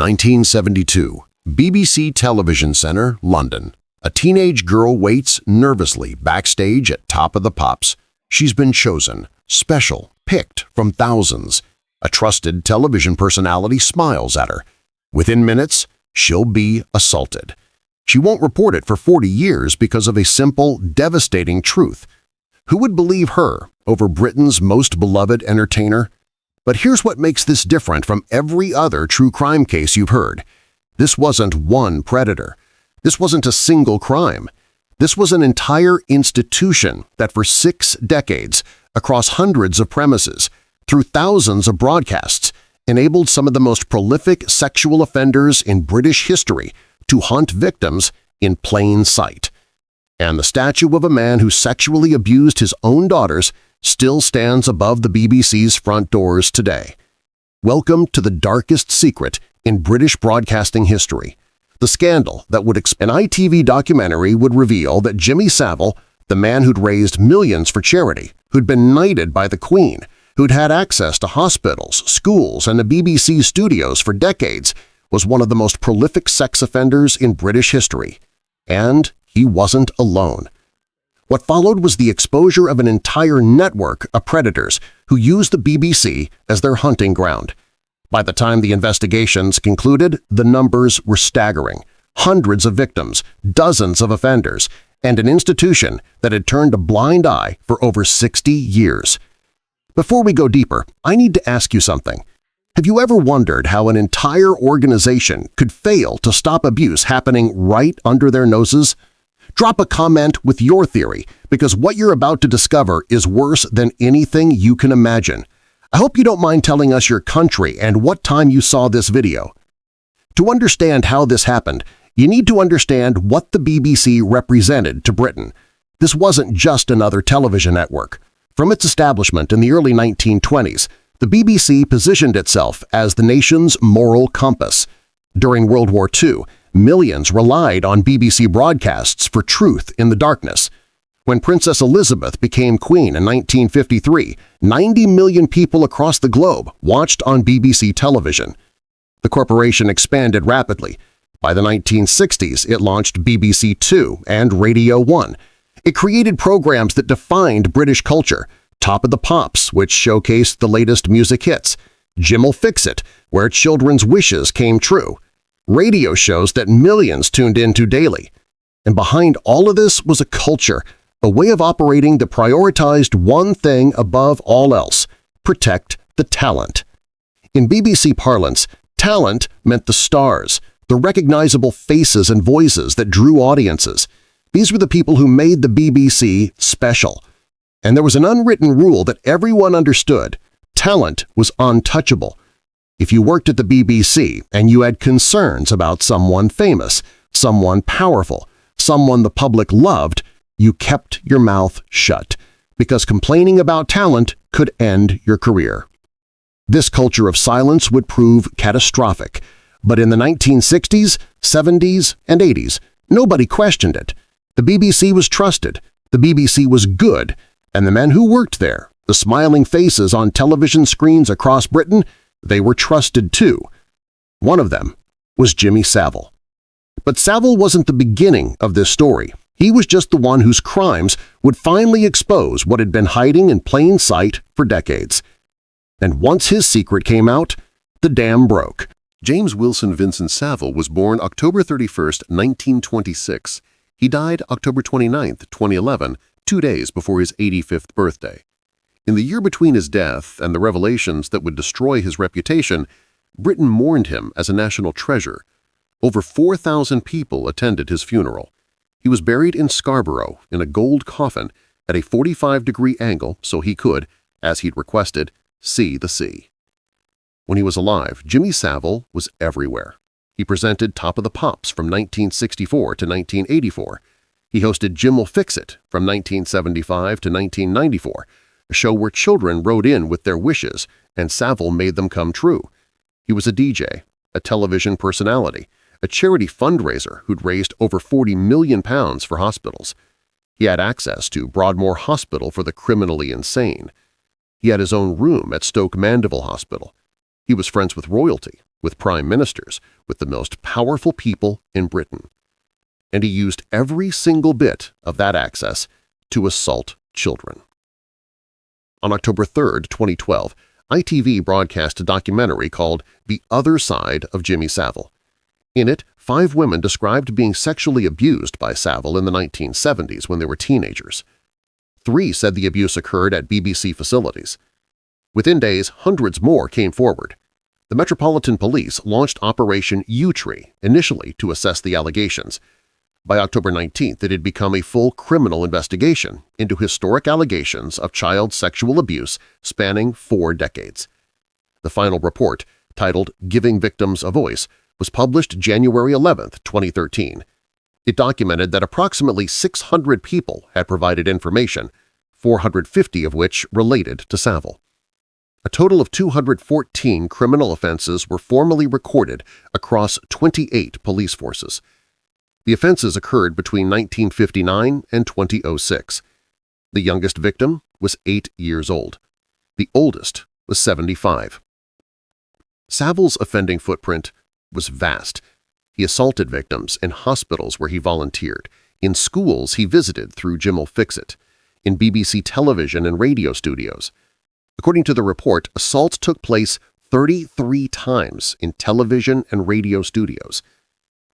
1972, BBC Television Centre, London. A teenage girl waits nervously backstage at Top of the Pops. She's been chosen, special, picked from thousands. A trusted television personality smiles at her. Within minutes, she'll be assaulted. She won't report it for 40 years because of a simple, devastating truth. Who would believe her over Britain's most beloved entertainer? But here's what makes this different from every other true crime case you've heard. This wasn't one predator. This wasn't a single crime. This was an entire institution that for 6 decades, across hundreds of premises, through thousands of broadcasts, enabled some of the most prolific sexual offenders in British history to hunt victims in plain sight. And the statue of a man who sexually abused his own daughters still stands above the BBC's front doors today. Welcome to the darkest secret in British broadcasting history. The scandal that would an ITV documentary would reveal that Jimmy Savile, the man who'd raised millions for charity, who'd been knighted by the Queen, who'd had access to hospitals, schools, and the BBC studios for decades, was one of the most prolific sex offenders in British history. And he wasn't alone. What followed was the exposure of an entire network of predators who used the BBC as their hunting ground. By the time the investigations concluded, the numbers were staggering. Hundreds of victims, dozens of offenders, and an institution that had turned a blind eye for over 60 years. Before we go deeper, I need to ask you something. Have you ever wondered how an entire organization could fail to stop abuse happening right under their noses? Drop a comment with your theory, because what you're about to discover is worse than anything you can imagine. I hope you don't mind telling us your country and what time you saw this video. To understand how this happened, you need to understand what the BBC represented to Britain. This wasn't just another television network. From its establishment in the early 1920s, the BBC positioned itself as the nation's moral compass. During World War II, millions relied on BBC broadcasts for truth in the darkness. When Princess Elizabeth became queen in 1953, 90 million people across the globe watched on BBC television. The corporation expanded rapidly. By the 1960s, it launched BBC Two and Radio 1. It created programs that defined British culture: Top of the Pops, which showcased the latest music hits; Jim'll Fix It, where children's wishes came true; radio shows that millions tuned into daily. And behind all of this was a culture, a way of operating that prioritized one thing above all else: protect the talent. In BBC parlance, talent meant the stars, the recognizable faces and voices that drew audiences. These were the people who made the BBC special. And there was an unwritten rule that everyone understood: talent was untouchable. If you worked at the BBC and you had concerns about someone famous, someone powerful, someone the public loved, you kept your mouth shut, because complaining about talent could end your career. This culture of silence would prove catastrophic, but in the 1960s, 70s, and 80s, nobody questioned it. The BBC was trusted, the BBC was good, and the men who worked there, the smiling faces on television screens across Britain, they were trusted too. One of them was Jimmy Savile. But Savile wasn't the beginning of this story. He was just the one whose crimes would finally expose what had been hiding in plain sight for decades. And once his secret came out, the dam broke. James Wilson Vincent Savile was born October 31, 1926. He died October 29, 2011, 2 days before his 85th birthday. In the year between his death and the revelations that would destroy his reputation, Britain mourned him as a national treasure. Over 4,000 people attended his funeral. He was buried in Scarborough in a gold coffin at a 45-degree angle so he could, as he'd requested, see the sea. When he was alive, Jimmy Savile was everywhere. He presented Top of the Pops from 1964 to 1984. He hosted Jim'll Fix It from 1975 to 1994, a show where children wrote in with their wishes and Savile made them come true. He was a DJ, a television personality, a charity fundraiser who'd raised over £40 million for hospitals. He had access to Broadmoor Hospital for the criminally insane. He had his own room at Stoke Mandeville Hospital. He was friends with royalty, with prime ministers, with the most powerful people in Britain. And he used every single bit of that access to assault children. On October 3, 2012, ITV broadcast a documentary called The Other Side of Jimmy Savile. In it, 5 women described being sexually abused by Savile in the 1970s when they were teenagers. 3 said the abuse occurred at BBC facilities. Within days, hundreds more came forward. The Metropolitan Police launched Operation U-Tree initially to assess the allegations. By October 19th, it had become a full criminal investigation into historic allegations of child sexual abuse spanning 4 decades. The final report, titled Giving Victims a Voice, was published January 11, 2013. It documented that approximately 600 people had provided information, 450 of which related to Savile. A total of 214 criminal offenses were formally recorded across 28 police forces. The offenses occurred between 1959 and 2006. The youngest victim was 8 years old. The oldest was 75. Savile's offending footprint was vast. He assaulted victims in hospitals where he volunteered, in schools he visited through Jim'll Fix It, in BBC television and radio studios. According to the report, assaults took place 33 times in television and radio studios.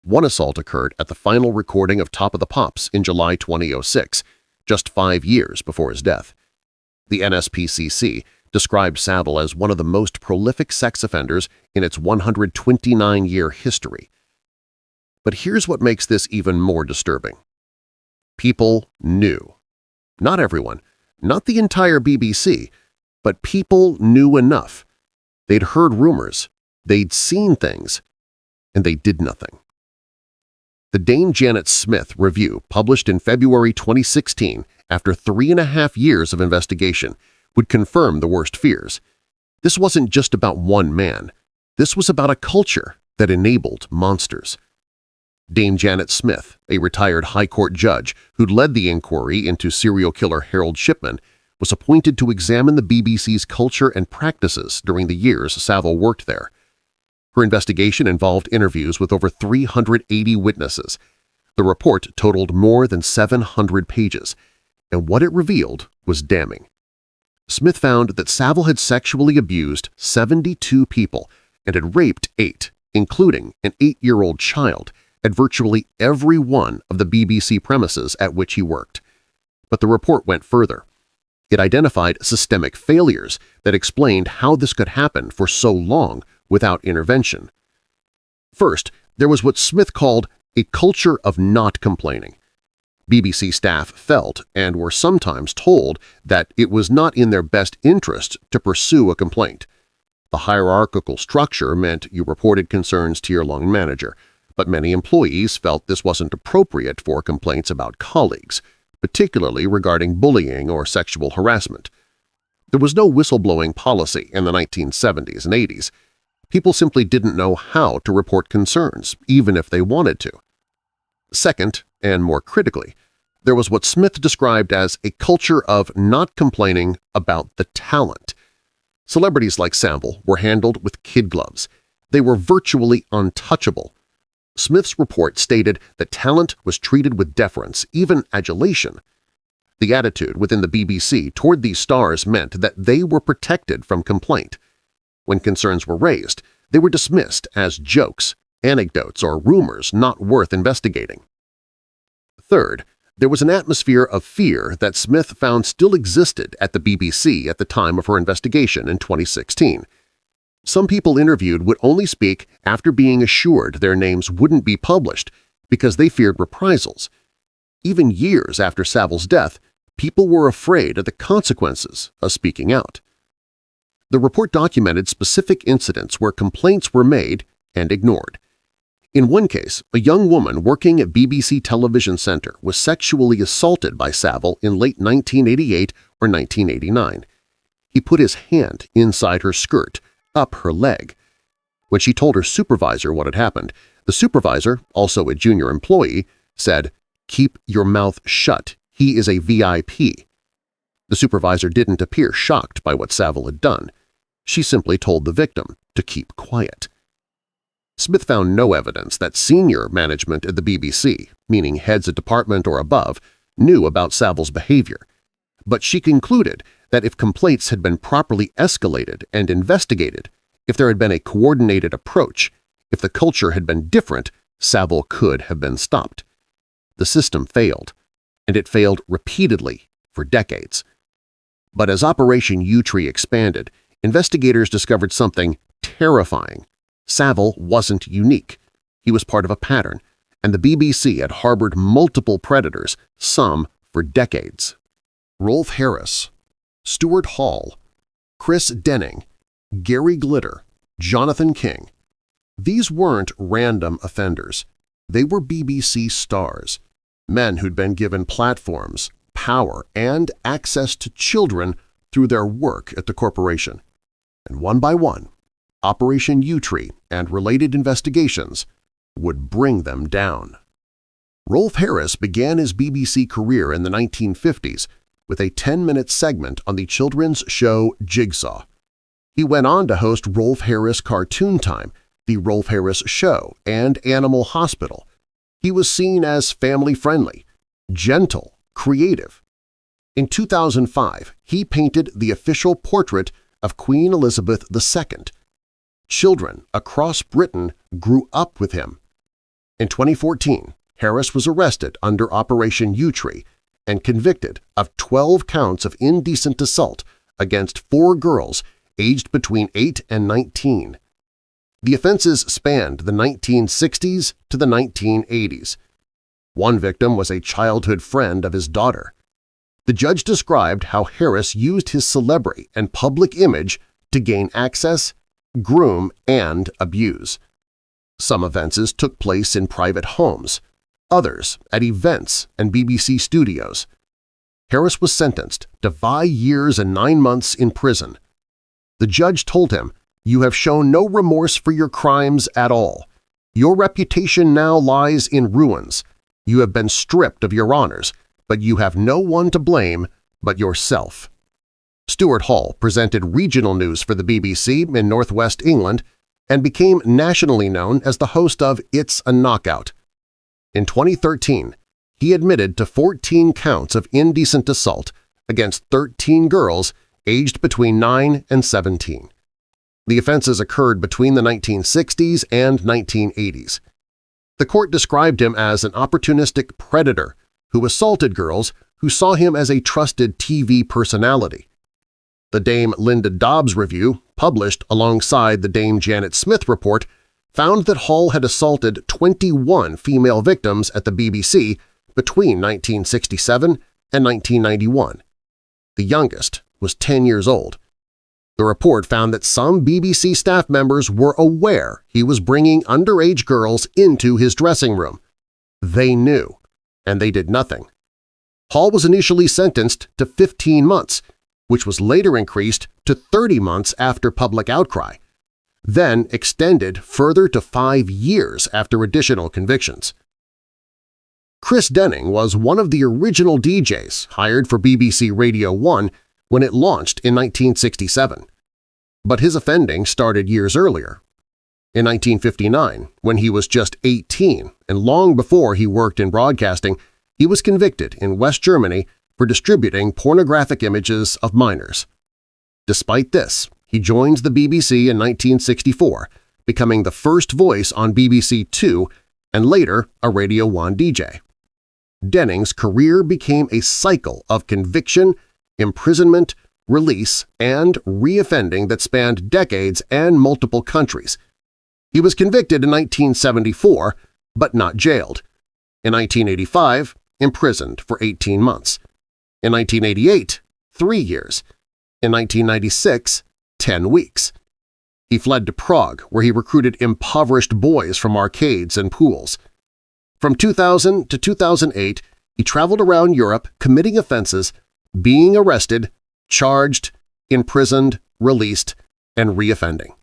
One assault occurred at the final recording of Top of the Pops in July 2006, just 5 years before his death. The NSPCC described Savile as one of the most prolific sex offenders in its 129-year history. But here's what makes this even more disturbing. People knew. Not everyone, not the entire BBC, but people knew enough. They'd heard rumors, they'd seen things, and they did nothing. The Dame Janet Smith review, published in February 2016 after 3.5 years of investigation, would confirm the worst fears. This wasn't just about one man. This was about a culture that enabled monsters. Dame Janet Smith, a retired High Court judge who'd led the inquiry into serial killer Harold Shipman, was appointed to examine the BBC's culture and practices during the years Savile worked there. Her investigation involved interviews with over 380 witnesses. The report totaled more than 700 pages, and what it revealed was damning. Smith found that Savile had sexually abused 72 people and had raped 8, including an 8-year-old child, at virtually every one of the BBC premises at which he worked. But the report went further. It identified systemic failures that explained how this could happen for so long without intervention. First, there was what Smith called a culture of not complaining. BBC staff felt and were sometimes told that it was not in their best interest to pursue a complaint. The hierarchical structure meant you reported concerns to your line manager, but many employees felt this wasn't appropriate for complaints about colleagues, particularly regarding bullying or sexual harassment. There was no whistleblowing policy in the 1970s and 80s. People simply didn't know how to report concerns, even if they wanted to. Second, and more critically, there was what Smith described as a culture of not complaining about the talent. Celebrities like Savile were handled with kid gloves. They were virtually untouchable. Smith's report stated that talent was treated with deference, even adulation. The attitude within the BBC toward these stars meant that they were protected from complaint. When concerns were raised, they were dismissed as jokes, anecdotes, or rumors not worth investigating. Third, there was an atmosphere of fear that Smith found still existed at the BBC at the time of her investigation in 2016. Some people interviewed would only speak after being assured their names wouldn't be published because they feared reprisals. Even years after Savile's death, people were afraid of the consequences of speaking out. The report documented specific incidents where complaints were made and ignored. In one case, a young woman working at BBC Television Centre was sexually assaulted by Savile in late 1988 or 1989. He put his hand inside her skirt, up her leg. When she told her supervisor what had happened, the supervisor, also a junior employee, said, "Keep your mouth shut. He is a VIP." The supervisor didn't appear shocked by what Savile had done. She simply told the victim to keep quiet. Smith found no evidence that senior management at the BBC, meaning heads of department or above, knew about Savile's behavior, but she concluded that if complaints had been properly escalated and investigated, if there had been a coordinated approach, if the culture had been different, Savile could have been stopped. The system failed, and it failed repeatedly for decades. But as Operation Yewtree expanded, investigators discovered something terrifying. Savile wasn't unique. He was part of a pattern, and the BBC had harbored multiple predators, some for decades. Rolf Harris, Stuart Hall, Chris Denning, Gary Glitter, Jonathan King. These weren't random offenders. They were BBC stars, men who'd been given platforms, power, and access to children through their work at the corporation. And one by one, Operation Yewtree and related investigations would bring them down. Rolf Harris began his BBC career in the 1950s with a 10-minute segment on the children's show Jigsaw. He went on to host Rolf Harris Cartoon Time, The Rolf Harris Show, and Animal Hospital. He was seen as family-friendly, gentle, creative. In 2005, he painted the official portrait of Queen Elizabeth II. Children across Britain grew up with him. In 2014, Harris was arrested under Operation Yewtree and convicted of 12 counts of indecent assault against 4 girls aged between 8 and 19. The offenses spanned the 1960s to the 1980s. One victim was a childhood friend of his daughter. The judge described how Harris used his celebrity and public image to gain access, groom, and abuse. Some offenses took place in private homes, others at events and BBC studios. Harris was sentenced to 5 years and 9 months in prison. The judge told him, "You have shown no remorse for your crimes at all. Your reputation now lies in ruins. You have been stripped of your honors, but you have no one to blame but yourself." Stuart Hall presented regional news for the BBC in northwest England and became nationally known as the host of It's a Knockout. In 2013, he admitted to 14 counts of indecent assault against 13 girls aged between 9 and 17. The offenses occurred between the 1960s and 1980s. The court described him as an opportunistic predator who assaulted girls who saw him as a trusted TV personality. The Dame Linda Dobbs review, published alongside the Dame Janet Smith report, found that Hall had assaulted 21 female victims at the BBC between 1967 and 1991. The youngest was 10 years old. The report found that some BBC staff members were aware he was bringing underage girls into his dressing room. They knew, and they did nothing. Hall was initially sentenced to 15 months, which was later increased to 30 months after public outcry, then extended further to 5 years after additional convictions. Chris Denning was one of the original DJs hired for BBC Radio 1 when it launched in 1967. But his offending started years earlier. In 1959, when he was just 18 and long before he worked in broadcasting, he was convicted in West Germany for distributing pornographic images of minors. Despite this, he joined the BBC in 1964, becoming the first voice on BBC Two and later a Radio 1 DJ. Denning's career became a cycle of conviction, imprisonment, release, and reoffending that spanned decades and multiple countries. He was convicted in 1974, but not jailed. In 1985, imprisoned for 18 months. In 1988, 3 years. In 1996, 10 weeks. He fled to Prague, where he recruited impoverished boys from arcades and pools. From 2000 to 2008, he traveled around Europe committing offenses, being arrested, charged, imprisoned, released, and reoffending.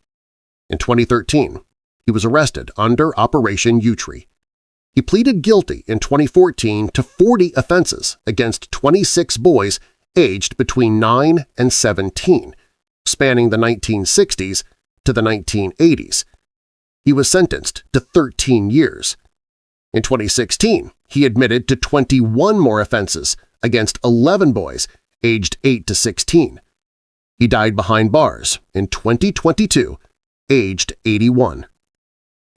In 2013, he was arrested under Operation Yewtree. He pleaded guilty in 2014 to 40 offenses against 26 boys aged between 9 and 17, spanning the 1960s to the 1980s. He was sentenced to 13 years. In 2016, he admitted to 21 more offenses against 11 boys aged 8 to 16. He died behind bars in 2022, aged 81.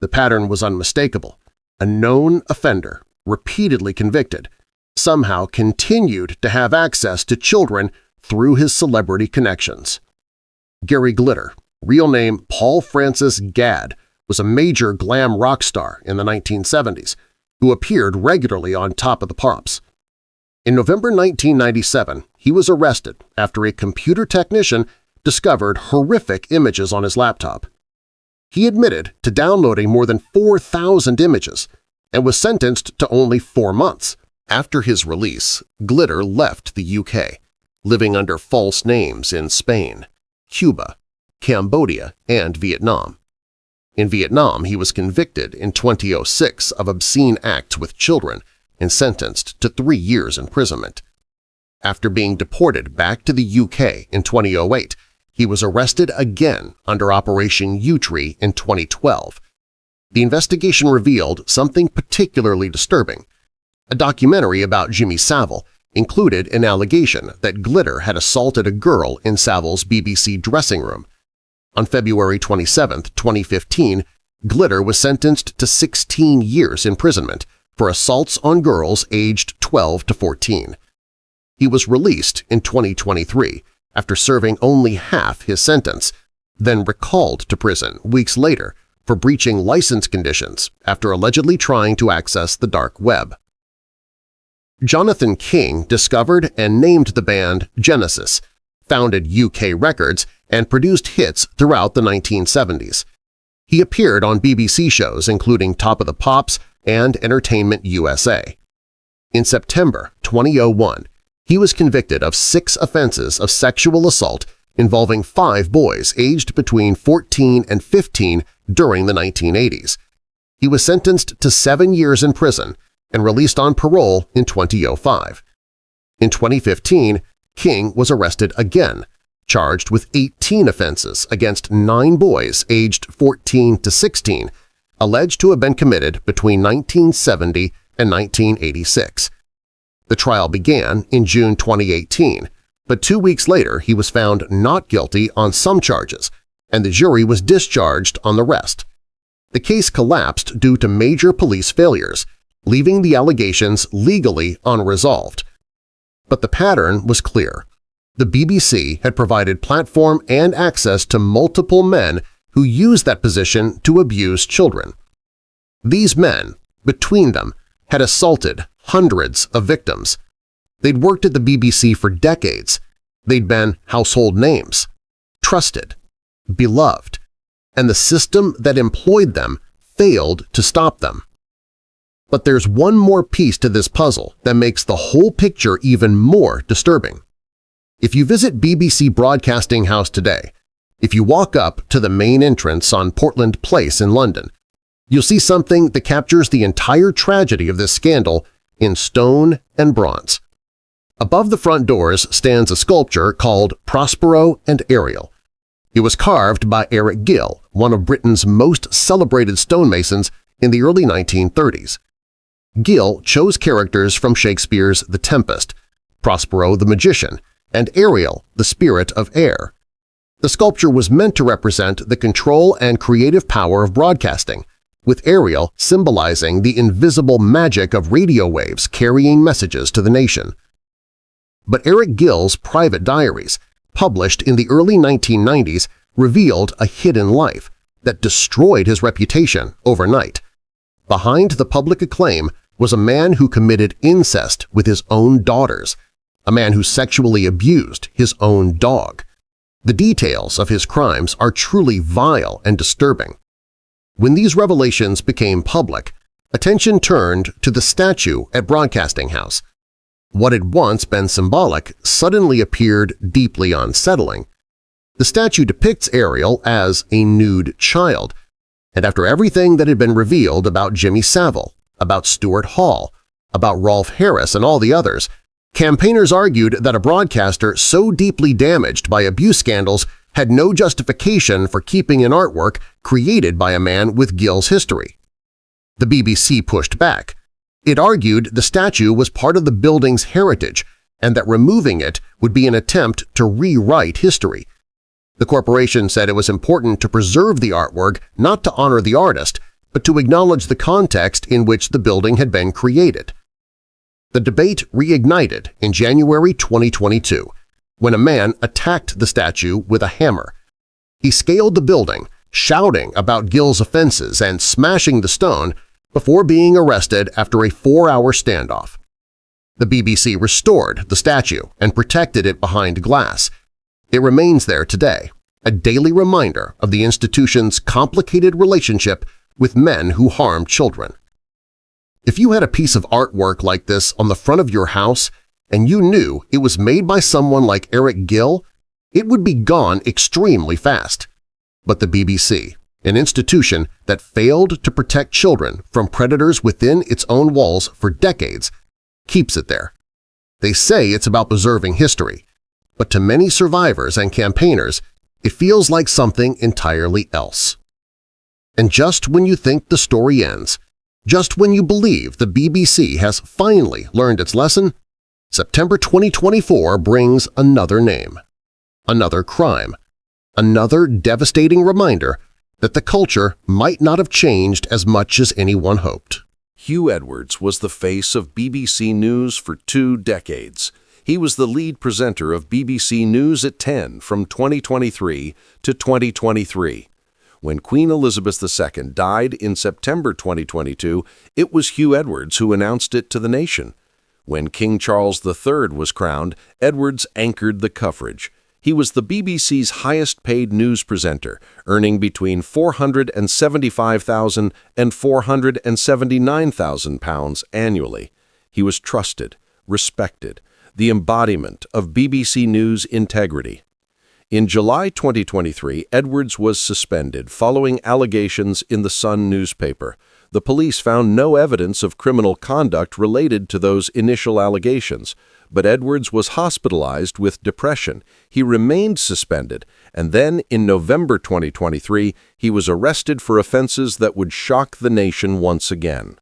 The pattern was unmistakable. A known offender, repeatedly convicted, somehow continued to have access to children through his celebrity connections. Gary Glitter, real name Paul Francis Gadd, was a major glam rock star in the 1970s who appeared regularly on Top of the Pops. In November 1997, he was arrested after a computer technician discovered horrific images on his laptop. He admitted to downloading more than 4,000 images and was sentenced to only 4 months. After his release, Glitter left the UK, living under false names in Spain, Cuba, Cambodia, and Vietnam. In Vietnam, he was convicted in 2006 of obscene acts with children and sentenced to 3 years imprisonment. After being deported back to the UK in 2008, he was arrested again under Operation U-Tree in 2012. The investigation revealed something particularly disturbing. A documentary about Jimmy Savile included an allegation that Glitter had assaulted a girl in Savile's BBC dressing room. On February 27, 2015, Glitter was sentenced to 16 years imprisonment for assaults on girls aged 12 to 14. He was released in 2023 after serving only half his sentence, then recalled to prison weeks later for breaching license conditions after allegedly trying to access the dark web. Jonathan King discovered and named the band Genesis, founded UK Records, and produced hits throughout the 1970s. He appeared on BBC shows including Top of the Pops and Entertainment USA. In September 2001, he was convicted of 6 offenses of sexual assault involving 5 boys aged between 14 and 15 during the 1980s. He was sentenced to 7 years in prison and released on parole in 2005. In 2015, King was arrested again, charged with 18 offenses against 9 boys aged 14 to 16, alleged to have been committed between 1970 and 1986. The trial began in June 2018, but 2 weeks later he was found not guilty on some charges, and the jury was discharged on the rest. The case collapsed due to major police failures, leaving the allegations legally unresolved. But the pattern was clear. The BBC had provided platform and access to multiple men who used that position to abuse children. These men, between them, had assaulted hundreds of victims. They'd worked at the BBC for decades. They'd been household names, trusted, beloved, and the system that employed them failed to stop them. But there's one more piece to this puzzle that makes the whole picture even more disturbing. If you visit BBC Broadcasting House today, if you walk up to the main entrance on Portland Place in London, you'll see something that captures the entire tragedy of this scandal in stone and bronze. Above the front doors stands a sculpture called Prospero and Ariel. It was carved by Eric Gill, one of Britain's most celebrated stonemasons in the early 1930s. Gill chose characters from Shakespeare's The Tempest, Prospero the magician, and Ariel, the spirit of air. The sculpture was meant to represent the control and creative power of broadcasting, with Ariel symbolizing the invisible magic of radio waves carrying messages to the nation. But Eric Gill's private diaries, published in the early 1990s, revealed a hidden life that destroyed his reputation overnight. Behind the public acclaim was a man who committed incest with his own daughters, a man who sexually abused his own dog. The details of his crimes are truly vile and disturbing. When these revelations became public, attention turned to the statue at Broadcasting House. What had once been symbolic suddenly appeared deeply unsettling. The statue depicts Ariel as a nude child, and after everything that had been revealed about Jimmy Savile, about Stuart Hall, about Rolf Harris and all the others, campaigners argued that a broadcaster so deeply damaged by abuse scandals had no justification for keeping an artwork created by a man with Gill's history. The BBC pushed back. It argued the statue was part of the building's heritage and that removing it would be an attempt to rewrite history. The corporation said it was important to preserve the artwork not to honor the artist, but to acknowledge the context in which the building had been created. The debate reignited in January 2022 when a man attacked the statue with a hammer. He scaled the building, shouting about Gill's offenses and smashing the stone before being arrested after a 4-hour standoff. The BBC restored the statue and protected it behind glass. It remains there today, a daily reminder of the institution's complicated relationship with men who harm children. If you had a piece of artwork like this on the front of your house and you knew it was made by someone like Eric Gill, it would be gone extremely fast. But the BBC, an institution that failed to protect children from predators within its own walls for decades, keeps it there. They say it's about preserving history, but to many survivors and campaigners, it feels like something entirely else. And just when you think the story ends, just when you believe the BBC has finally learned its lesson, September 2024 brings another name, another crime, another devastating reminder that the culture might not have changed as much as anyone hoped. Huw Edwards was the face of BBC News for 2 decades. He was the lead presenter of BBC News at 10 from 2023 to 2023. When Queen Elizabeth II died in September 2022, it was Huw Edwards who announced it to the nation. When King Charles III was crowned, Edwards anchored the coverage. He was the BBC's highest-paid news presenter, earning between £475,000 and £479,000 annually. He was trusted, respected, the embodiment of BBC News integrity. In July 2023, Edwards was suspended following allegations in the Sun newspaper. The police found no evidence of criminal conduct related to those initial allegations, but Edwards was hospitalized with depression. He remained suspended, and then in November 2023, he was arrested for offenses that would shock the nation once again.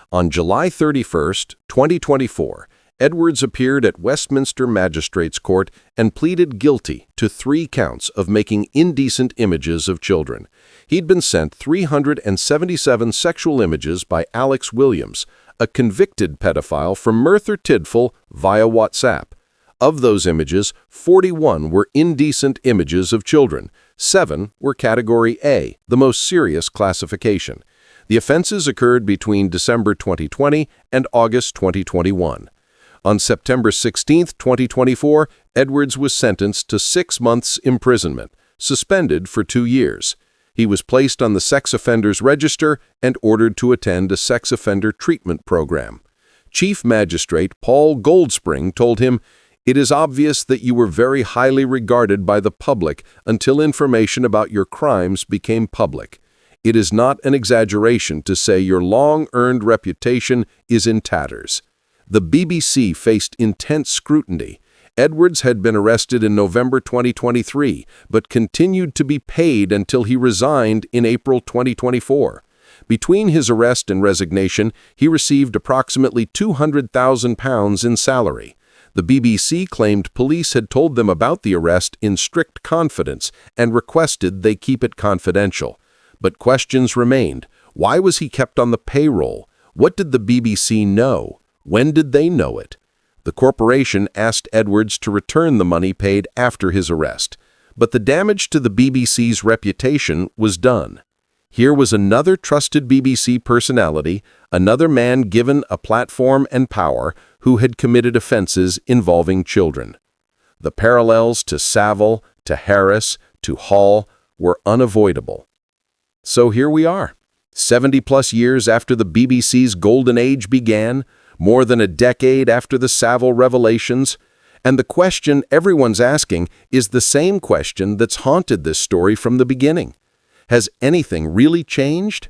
On July 31, 2024, Edwards appeared at Westminster Magistrates Court and pleaded guilty to 3 counts of making indecent images of children. He'd been sent 377 sexual images by Alex Williams, a convicted pedophile from Merthyr Tydfil via WhatsApp. Of those images, 41 were indecent images of children. 7 were Category A, the most serious classification. The offenses occurred between December 2020 and August 2021. On September 16, 2024, Edwards was sentenced to 6 months imprisonment, suspended for 2 years. He was placed on the sex offenders register and ordered to attend a sex offender treatment program. Chief Magistrate Paul Goldspring told him, "It is obvious that you were very highly regarded by the public until information about your crimes became public. It is not an exaggeration to say your long-earned reputation is in tatters." The BBC faced intense scrutiny. Edwards had been arrested in November 2023, but continued to be paid until he resigned in April 2024. Between his arrest and resignation, he received approximately £200,000 in salary. The BBC claimed police had told them about the arrest in strict confidence and requested they keep it confidential. But questions remained. Why was he kept on the payroll? What did the BBC know? When did they know it? The corporation asked Edwards to return the money paid after his arrest, but the damage to the BBC's reputation was done. Here was another trusted BBC personality, another man given a platform and power who had committed offenses involving children. The parallels to Savile, to Harris, to Hall were unavoidable. So here we are, 70-plus years after the BBC's golden age began, more than a decade after the Savile revelations, and the question everyone's asking is the same question that's haunted this story from the beginning. Has anything really changed?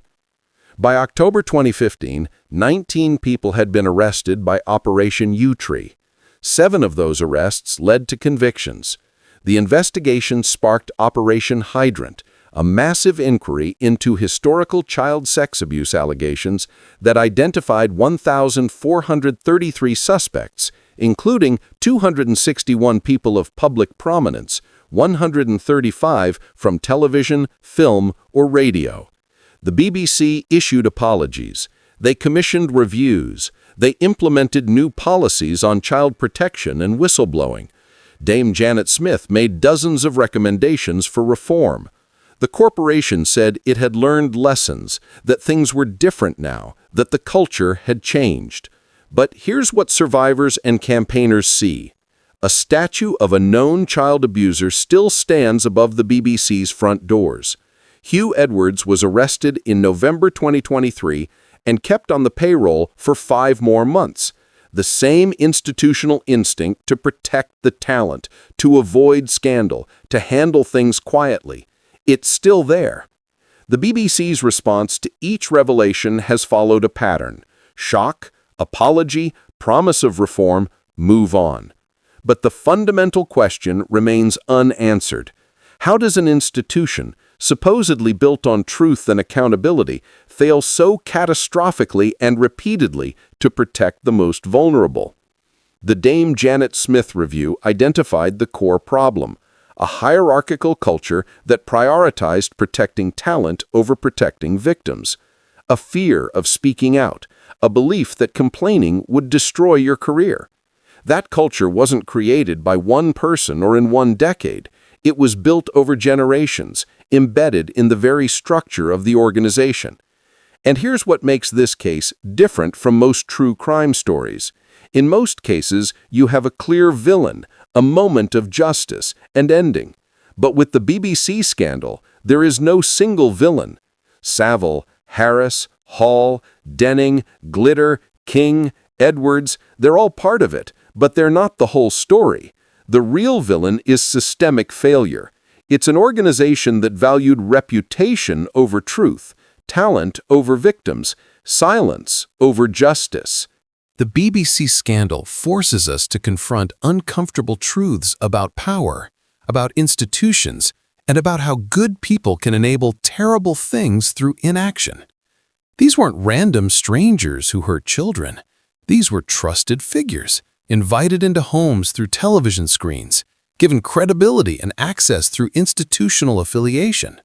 By October 2015, 19 people had been arrested by Operation U-Tree. 7 of those arrests led to convictions. The investigation sparked Operation Hydrant, a massive inquiry into historical child sex abuse allegations that identified 1,433 suspects, including 261 people of public prominence, 135 from television, film, or radio. The BBC issued apologies. They commissioned reviews. They implemented new policies on child protection and whistleblowing. Dame Janet Smith made dozens of recommendations for reform. The corporation said it had learned lessons, that things were different now, that the culture had changed. But here's what survivors and campaigners see. A statue of a known child abuser still stands above the BBC's front doors. Huw Edwards was arrested in November 2023 and kept on the payroll for 5 more months. The same institutional instinct to protect the talent, to avoid scandal, to handle things quietly. It's still there. The BBC's response to each revelation has followed a pattern: shock, apology, promise of reform, move on. But the fundamental question remains unanswered. How does an institution, supposedly built on truth and accountability, fail so catastrophically and repeatedly to protect the most vulnerable? The Dame Janet Smith review identified the core problem: a hierarchical culture that prioritized protecting talent over protecting victims, a fear of speaking out, a belief that complaining would destroy your career. That culture wasn't created by one person or in one decade. It was built over generations, embedded in the very structure of the organization. And here's what makes this case different from most true crime stories. In most cases, you have a clear villain, a moment of justice, and ending. But with the BBC scandal, there is no single villain. Savile, Harris, Hall, Denning, Glitter, King, Edwards, they're all part of it, but they're not the whole story. The real villain is systemic failure. It's an organization that valued reputation over truth, talent over victims, silence over justice. The BBC scandal forces us to confront uncomfortable truths about power, about institutions, and about how good people can enable terrible things through inaction. These weren't random strangers who hurt children. These were trusted figures, invited into homes through television screens, given credibility and access through institutional affiliation.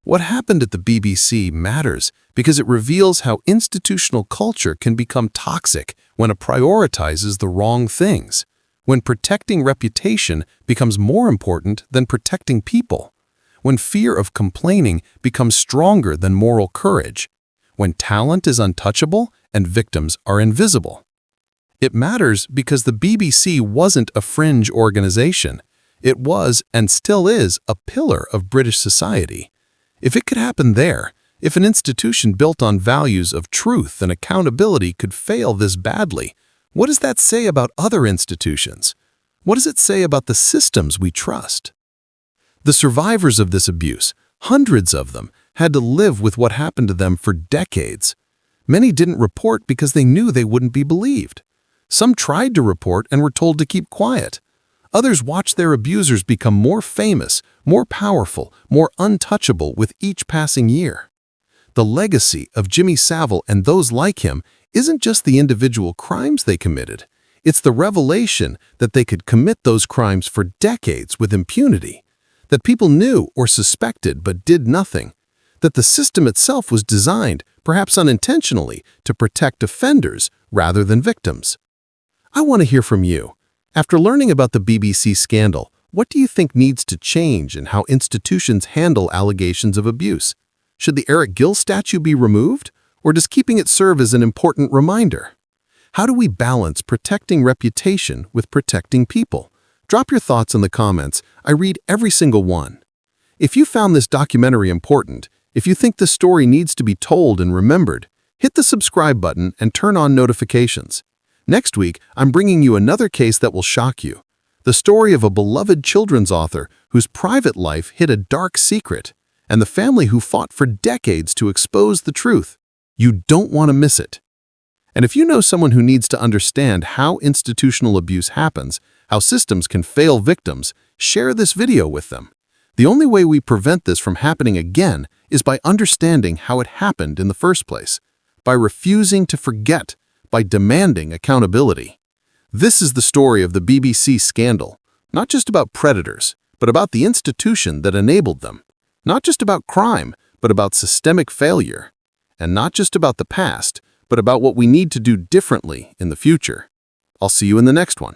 What happened at the BBC matters because it reveals how institutional culture can become toxic when it prioritizes the wrong things, when protecting reputation becomes more important than protecting people, when fear of complaining becomes stronger than moral courage, when talent is untouchable and victims are invisible. It matters because the BBC wasn't a fringe organization. It was, and still is, a pillar of British society. If it could happen there, if an institution built on values of truth and accountability could fail this badly, what does that say about other institutions? What does it say about the systems we trust? The survivors of this abuse, hundreds of them, had to live with what happened to them for decades. Many didn't report because they knew they wouldn't be believed. Some tried to report and were told to keep quiet. Others watched their abusers become more famous, more powerful, more untouchable with each passing year. The legacy of Jimmy Savile and those like him isn't just the individual crimes they committed. It's the revelation that they could commit those crimes for decades with impunity, that people knew or suspected but did nothing, that the system itself was designed, perhaps unintentionally, to protect offenders rather than victims. I want to hear from you. After learning about the BBC scandal, what do you think needs to change in how institutions handle allegations of abuse? Should the Eric Gill statue be removed, or does keeping it serve as an important reminder? How do we balance protecting reputation with protecting people? Drop your thoughts in the comments. I read every single one. If you found this documentary important, if you think the story needs to be told and remembered, hit the subscribe button and turn on notifications. Next week, I'm bringing you another case that will shock you. The story of a beloved children's author whose private life hid a dark secret, and the family who fought for decades to expose the truth. You don't want to miss it. And if you know someone who needs to understand how institutional abuse happens, how systems can fail victims, share this video with them. The only way we prevent this from happening again is by understanding how it happened in the first place, by refusing to forget, by demanding accountability. This is the story of the BBC scandal, not just about predators, but about the institution that enabled them, not just about crime, but about systemic failure, and not just about the past, but about what we need to do differently in the future. I'll see you in the next one.